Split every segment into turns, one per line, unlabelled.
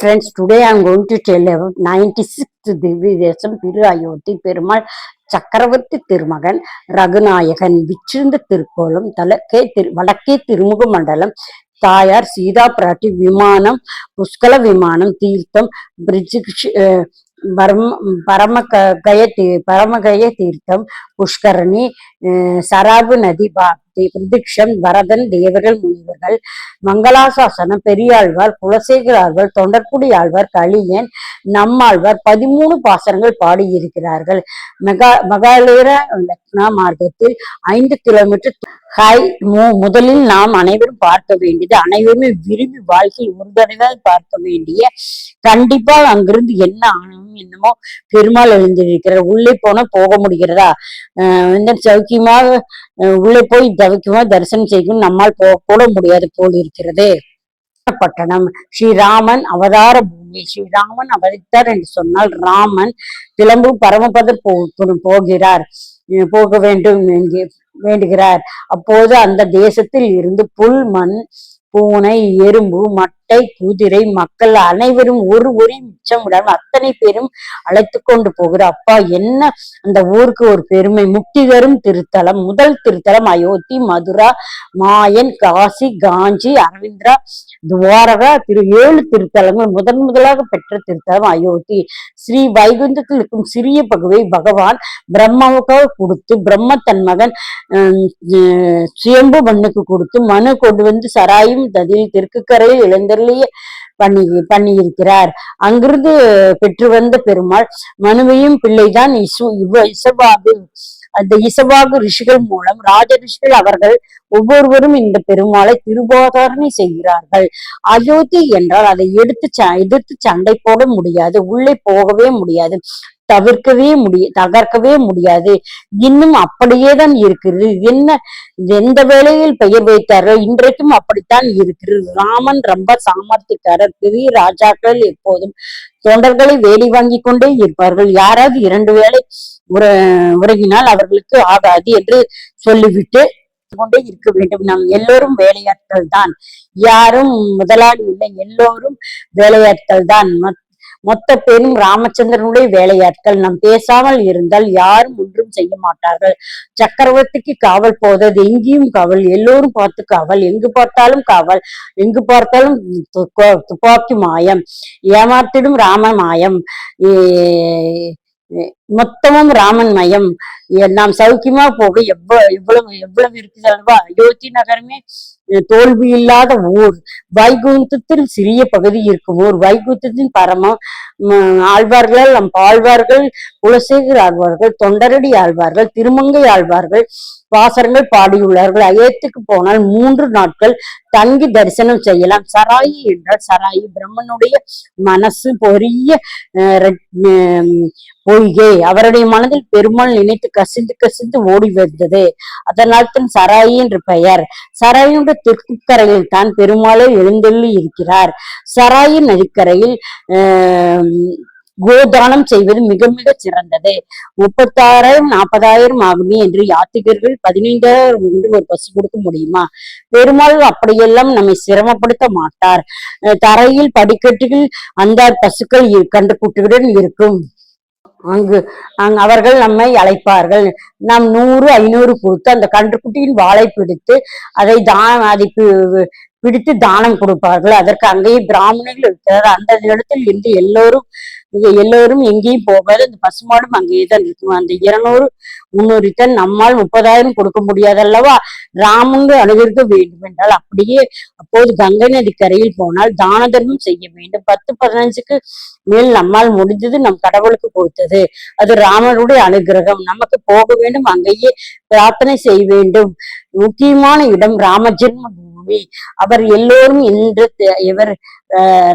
Friends, today I am going to tell about 96th Divya Thiru Ayodhi Perumal சக்கரவர்த்தி திருமகன் ரகுநாயகன் விற்றிருந்த திருக்கோலம் வடக்கே திருமுக மண்டலம் தாயார் சீதா பிராட்டி விமானம் புஷ்கல விமானம் தீர்த்தம் பரமகய தீர்த்தம் புஷ்கரணி சராபு நதி பிரதிக்ஷம் வரதன் தேவர்கள் முனிவர்கள் மங்களாசாசனம் பெரியாழ்வார் குலசேகர ஆழ்வார் தொண்டர்குடி ஆழ்வார் கலியன் நம்மாழ்வார் 13 பாசனங்கள் பாடியிருக்கிறார்கள். மகாலேர லக்னா மார்க்கத்தில் 5 கிலோமீட்டர் முதலில் நாம் அனைவரும் பார்க்க வேண்டியது, அனைவருமே விரும்பி வாழ்க்கையில் ஒரு தடவை பார்க்க வேண்டிய, கண்டிப்பா அங்கிருந்து என்ன ஆனோம் என்னமோ பெருமாள் எழுந்திருக்கிறார். உள்ளே போனா போக முடிகிறதா? சௌக்கியமாக உள்ளே போய் தவிக்குமா தரிசனம் செய்யணும் நம்மால் போக கூட முடியாது போல் இருக்கிறது. பட்டணம் ஸ்ரீராமன் அவதார பூமி. ஸ்ரீராமன் அவதரித்தார் என்று சொன்னால் ராமன் கிளம்பு பரமபதர் போக வேண்டும் வேண்டுகிறார். அப்போது அந்த தேசத்தில் இருந்து புல், மண், பூனை, எறும்பு, மட்டை, குதிரை, மக்கள் அனைவரும் ஒரு மிச்சம் விடாமல் அத்தனை பேரும் அழைத்து கொண்டு போகிறார். அப்பா, என்ன அந்த ஊருக்கு ஒரு பெருமை! முக்தி தரும் திருத்தலம். முதல் திருத்தலம் அயோத்தி, மதுரா, மாயன், காசி, காஞ்சி, அரவிந்திரா, துவாரகா 7 திருத்தலங்கள். முதலாக பெற்ற திருத்தலம் அயோத்தி. ஸ்ரீ வைகுந்தத்தில் இருக்கும் சிறிய பகுதியை பகவான் பிரம்மாவுக்காக கொடுத்து, பிரம்ம தன் மகன் சுயம்பு மண்ணுக்கு கொடுத்து மனு கொண்டு வந்து சராயும் ததில் தெற்கு கரையில் இளந்தருளிய பண்ணியிருக்கிறார். அங்கிருந்து பெற்று வந்த பெருமாள் மனுவையும் பிள்ளைதான் இசவாகு. அந்த இசவாகு ரிஷிகள் மூலம் ராஜ ரிஷிகள் அவர்கள் ஒவ்வொருவரும் இந்த பெருமாளை திருவாதாரணை செய்கிறார்கள். அயோத்தி என்றால் அதை எதிர்த்து சண்டை போட முடியாது, உள்ளே போகவே முடியாது, தகர்க்கவே முடியாது. இன்னும் அப்படியேதான் இருக்கிறது. எந்த வேளையில் பெயர் வைத்தார்கள், இன்றைக்கும் அப்படித்தான் இருக்கிறது. ராமன் ரொம்ப சாமர்த்தியக்காரர். பெரிய ராஜாக்கள் எப்போதும் தொண்டர்களை வேலை வாங்கி கொண்டே இருப்பார்கள். யாராவது 2 வேளை உறங்கினால் அவர்களுக்கு ஆகாது என்று சொல்லிவிட்டு கொண்டே இருக்க வேண்டும். நாம் எல்லோரும் வேலையாட்கள் தான், யாரும் முதலாளி இல்லை, எல்லோரும் வேலையாட்கள் தான். மொத்த பேரும் ராமச்சந்திரனுடைய வேலையாட்கள். நாம் பேசாமல் இருந்தால் யாரும் ஒன்றும் செய்ய மாட்டார்கள். சக்கரவர்த்திக்கு காவல் போதது, எங்கேயும் காவல், எல்லோரும் பார்த்து காவல், எங்கு பார்த்தாலும் காவல், எங்கு பார்த்தாலும் துப்பாக்கி மாயம், ஏமாத்திடும் ராம மாயம், மொத்தமும் ராமன் மயம். நாம் சௌக்கியமா போக எவ்வளவு இருக்குது அல்லவா? அயோத்தி நகரமே தோல்வி இல்லாத ஊர். வைகுந்தத்தில் சிறிய பகுதி இருக்கும் ஊர். வைகுந்தத்தின் பரமம் ஆழ்வார்கள், நம் ஆழ்வார்கள், குலசேகர ஆழ்வார்கள், தொண்டரடி ஆழ்வார்கள், திருமங்கை ஆழ்வார்கள் பாசரங்கள் பாடியுள்ளார்கள். அயோத்திக்கு போனால் 3 நாட்கள் தங்கி தரிசனம் செய்யலாம். சராயி என்றால் சராயி பிரம்மனுடைய மனசு பொரிய பொய்கை. அவருடைய மனதில் பெருமாள் நினைத்து கசிந்து ஓடி வந்தது. அதனால் தான் சராயி என்று பெயர். சராயினுடைய தெற்கு கரையில் தான் பெருமாளை எழுந்தள்ளி இருக்கிறார். சராயி நதிக்கரையில் கோதானம் செய்வது மிக மிக சிறந்தது. 36,000 40,000 ஆகுமே என்று யாத்திகர்கள் 15,000 என்று ஒரு பசு கொடுக்க முடியுமா? பெருமாள் அப்படியெல்லாம் நம்மை சிரமப்படுத்த மாட்டார். தரையில் படிக்கட்டுகள் அந்த பசுக்கள் கண்டு குட்டியுடன் இருக்கும். அவர்கள் நம்மை அழைப்பார்கள். நாம் 100 500 கொடுத்து அந்த கன்றுக்குட்டியின் வாளை பிடித்து அதை பிடித்து தானம் கொடுப்பார்கள். அதற்கு அங்கேயே பிராமணர்கள் இருக்கிறார். அந்த இடத்தில் இருந்து எல்லோரும் எங்கேயும் போகாது. அந்த பசுமாடும் அங்கேயேதான் இருக்கும். அந்த 200 300 டன் நம்மால் 30,000 கொடுக்க முடியாதல்லவா? ராமன் அனுகரிக்க வேண்டும் என்றால் அப்படியே அப்போது கங்கை நதி கரையில் போனால் தான தர்மம் செய்ய வேண்டும். 10-15க்கு மேல் நம்மால் முடிஞ்சது நம் கடவுளுக்கு கொடுத்தது. அது ராமனுடைய அனுகிரகம். நமக்கு போக வேண்டும், அங்கேயே பிரார்த்தனை செய்ய வேண்டும். முக்கியமான இடம் ராம ஜென்ம பூமி. அவர் எல்லோரும்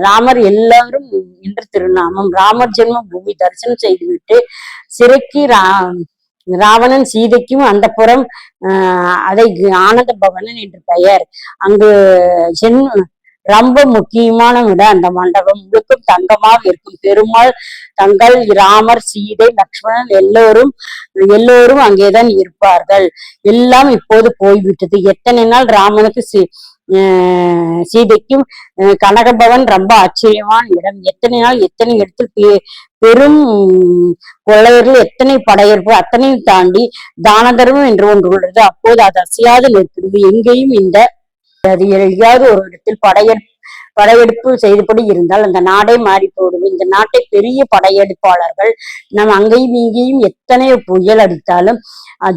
ராமர் எல்லாரும் என்ற திருநாமம். ராமர் ஜென்ம பூமி தரிசனம் செய்துவிட்டு சிறைக்கு ராவணன் சீதைக்கும் அந்த புறம் அதை ஆனந்த பவனன் என்று பெயர். அங்கு ரொம்ப முக்கியமான விட அந்த மண்டபம் முழுக்கும் தங்கமாக இருக்கும். பெருமாள், தங்கள் ராமர், சீதை, லக்ஷ்மணன் எல்லோரும் அங்கேதான் இருப்பார்கள். எல்லாம் இப்போது போய்விட்டது. எத்தனை நாள் ராமனுக்கு சீதைக்கும் கனகபவன் ரொம்ப ஆச்சரியமான இடம். எத்தனை நாள் எத்தனை இடத்தில் பெரும் கொள்ளையர்கள் எத்தனை படையெடுப்பு அத்தனையும் தாண்டி தான தர்மம் என்று ஒன்று உள்ளது. அப்போது அது அசையாது நிற்கிறது. எங்கேயும் இந்த அது எங்கேயாவது ஒரு இடத்தில் படையெடுப்பு செய்தபடி இருந்தால் அந்த நாடே மாறி போடும். இந்த நாட்டை பெரிய படையெடுப்பாளர்கள் நம்ம அங்கேயும் இங்கேயும் எத்தனை புயல் அடித்தாலும்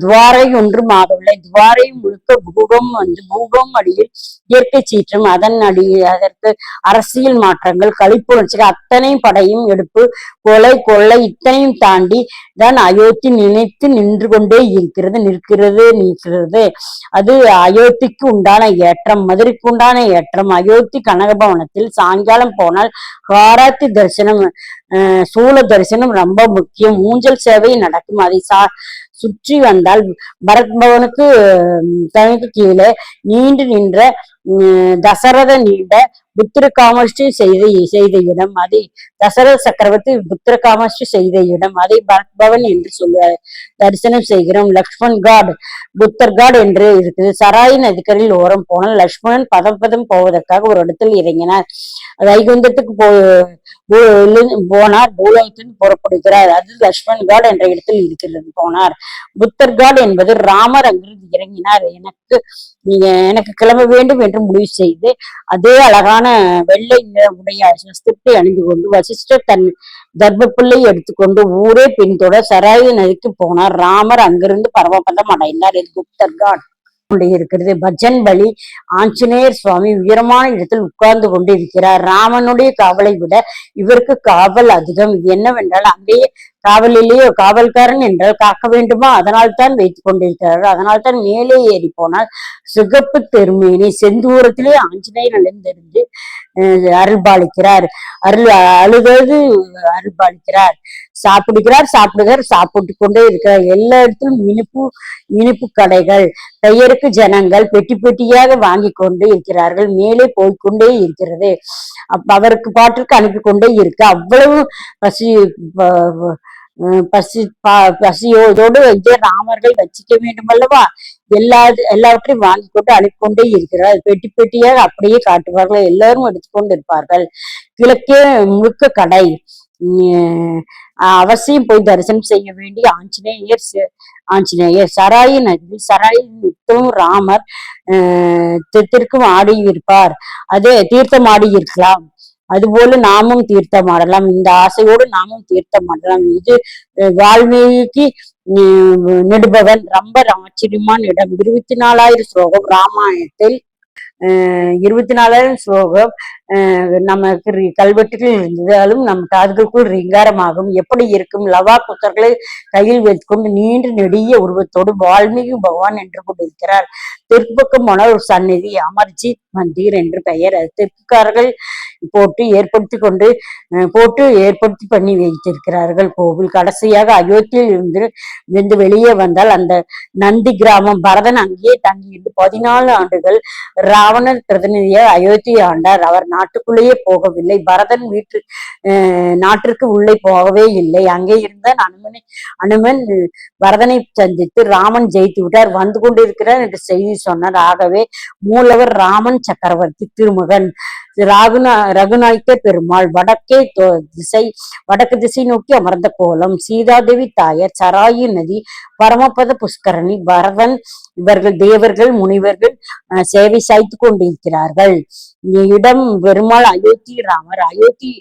துவாரை ஒன்றும் ஆகவில்லை. துவாரை முழுக்க பூகம் அடியில் இயற்கை சீற்றம், அதற்கு அரசியல் மாற்றங்கள், கழிப்புணர்ச்சிகள், அத்தனை படையும் எடுப்பு, கொள்ளை இத்தனையும் தாண்டி தான் அயோத்தி நின்று கொண்டே நிற்கிறது. அது அயோத்திக்கு உண்டான ஏற்றம், மதுரைக்கு உண்டான ஏற்றம். அயோத்தி கனகபவனத்தில் சாயங்காலம் போனால் காராத்தி தரிசனம், சூழ தரிசனம் ரொம்ப முக்கியம். ஊஞ்சல் சேவை நடக்கும். அதை சுற்றி வந்தால் பரத் பவனுக்கு கீழே நீண்டு நின்ற தசரத நீண்ட புத்திர காமஷ்டி செய்த இடம். அதை தசரத சக்கரவர்த்தி புத்திர காமஷ்டி செய்த இடம். அதை பரத் பவன் என்று சொல்லுவார். தரிசனம் செய்கிறோம். லக்ஷ்மண் காட், புத்தர் காட் என்று இருக்குது. சராய் நதிக்கரையில் ஓரம் போனால் லக்ஷ்மணன் பதம் போவதற்காக ஒரு இடத்தில் இறங்கினார். வைகுந்தத்துக்கு போனார். பூலோகத்தில் புறப்படுகிறார். அது லக்ஷ்மண் காட் என்ற இடத்தில் இருக்கிறது. போனார். புத்தர் காட் என்பது ராமர் அங்கிருந்து இறங்கினார். எனக்கு கிளம்ப வேண்டும் என்று முடிவு செய்து அதே அழகான வெள்ளை உடைய வஸ்திரத்தை அணிந்து கொண்டு வசிஷ்டர் தன் தர்ப்பப்பிள்ளை எடுத்துக்கொண்டு ஊரே பின்தொடர் சராயு நதிக்கு போனார். ராமர் அங்கிருந்து பரமபதம் அடைந்தார். இது புத்தர் காட் இருக்கிறது. பஜன் பலி ஆஞ்சநேயர் சுவாமி உயரமான இடத்தில் உட்கார்ந்து கொண்டு இருக்கிறார். ராமனுடைய காவலை விட இவருக்கு காவல் அதிகம். என்னவென்றால் அங்கேயே காவலிலேயோ காவல்காரன் என்றால் காக்க வேண்டுமா, அதனால் தான் வைத்துக் கொண்டிருக்கிறார்கள். அதனால் தான் மேலே ஏறி போனால் சிகப்பு தெருமேனி செந்தூரத்திலே ஆஞ்சநேயர் நிலைந்திருந்து அருள்பாலிக்கிறார். அழுவது அருள்பாலிக்கிறார். சாப்பிட்டு கொண்டே இருக்கிறார். எல்லா இடத்திலும் இனிப்பு கடைகள், பெயருக்கு ஜனங்கள் பெட்டி பெட்டியாக வாங்கி கொண்டு இருக்கிறார்கள். மேலே போய்கொண்டே இருக்கிறது. அவருக்கு பாட்டிற்கு அனுப்பி கொண்டே இருக்கு. அவ்வளவு பசியோடு ராமர்கள் வச்சிக்க வேண்டும் அல்லவா, எல்லாவற்றையும் வாங்கி கொண்டு அனுப்பிக்கொண்டே இருக்கிறார். பெட்டி பெட்டியாக அப்படியே காட்டுவார்கள். எல்லாரும் எடுத்துக்கொண்டு இருப்பார்கள். கிழக்கே முழுக்க கடை. அவசியம் போய் தரிசனம் செய்ய வேண்டிய ஆஞ்சநேயர் சராயி நதியில் நித்தமும் ராமர் தெற்கும் ஆடி இருப்பார். அதே தீர்த்தம் ஆடி இருக்கலாம். அதுபோல நாமும் தீர்த்தம் ஆடலாம். இந்த ஆசையோடு நாமும் தீர்த்தம் ஆடலாம். இது வால்மீகி நெடுபவன் ரொம்ப ஆச்சரியமான இடம். 24,000 ஸ்லோகம் ராமாயணத்தில். 24,000 ஸ்லோகம் நமக்கு கல்வெட்டுகள் இருந்தாலும் நம் காதுகளுக்குள் ரீங்காரமாகும். எப்படி இருக்கும்? லவா குத்தர்களை கையில் வைத்துக்கொண்டு நீண்டு நெடிய உருவத்தோடு வால்மீகி பகவான் என்று கொண்டிருக்கிறார். தெற்கு பக்கம் போன ஒரு சந்நிதி அமர்ஜித் மந்திர் என்று பெயர். அது தெற்குக்காரர்கள் ஏற்படுத்தி பண்ணி வைத்திருக்கிறார்கள் கோவில். கடைசியாக அயோத்தியில் இருந்து வெளியே வந்தால் அந்த நந்தி கிராமம். பரதன் அங்கேயே தங்கியிருந்து 14 ஆண்டுகள் ராவணன் பிரதிநிதியாக அயோத்தியை ஆண்டார். அவர் நாட்டுக்குள்ளேயே போகவில்லை. பரதன் நாட்டிற்கு உள்ளே போகவே இல்லை. அங்கே இருந்த அனுமன் பரதனை சந்தித்து ராமன் ஜெயித்து விட்டார், வந்து கொண்டிருக்கிறார் என்று செய்தி சொன்னார். ஆகவே மூலவர் ராமன் சக்கரவர்த்தி திருமகன் ரகுநாயக்க பெருமாள் வடக்கு திசை நோக்கி அமர்ந்த கோலம். சீதாதேவி தாயர், சராயு நதி, பரமபத புஷ்கரணி, பரதன், இவர்கள் தேவர்கள் முனிவர்கள் சேவை சாய்த்து கொண்டிருக்கிறார்கள். இடம் பெருமாள் அயோத்தி ராமர். அயோத்தி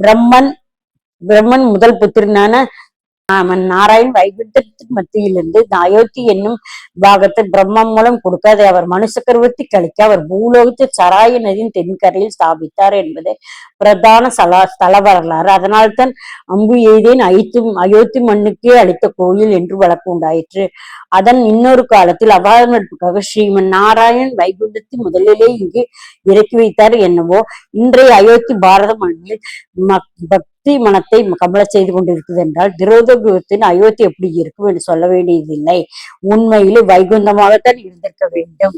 பிரம்மன் முதல் புத்திரனான நாராயண் வைகுண்டத்தின் மத்தியிலிருந்து அயோத்தி என்னும் பாகத்தை பிரம்மம் மூலம் கொடுக்க அதை அவர் மனு சக்கரவர்த்தி கழிக்க அவர் பூலோகத்தில் சராயு நதியின் தென்கரையில் ஸ்தாபித்தார் என்பது பிரதான ஸ்தல வரலாறு. அதனால்தான் அம்பு எய்தேன் அயோத்தி மண்ணுக்கே அளித்த கோயில் என்று வழக்கு உண்டாயிற்று. அதன் இன்னொரு காலத்தில் அபாரமற்காக ஸ்ரீமன் நாராயண் வைகுண்டத்தை முதலிலே இங்கு இறக்கி வைத்தார் என்னவோ. இன்றைய அயோத்தி பாரத மண்ணில் பக்தி மனத்தை கமல செய்து கொண்டிருக்கிறது என்றால் திரோதகுலத்தின் அயோத்தி எப்படி இருக்கும் என்று சொல்ல வேண்டியதில்லை. உண்மையிலே வைகுந்தமாகத்தான் இருந்திருக்க வேண்டும்.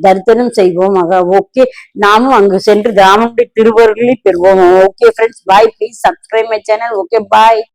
தரிசனம் செய்வோம். ஓகே, நாமும் அங்கு சென்று ராமனுடைய திருவருளை பெறுவோம். Okay friends, bye. Please subscribe my channel. Okay, bye.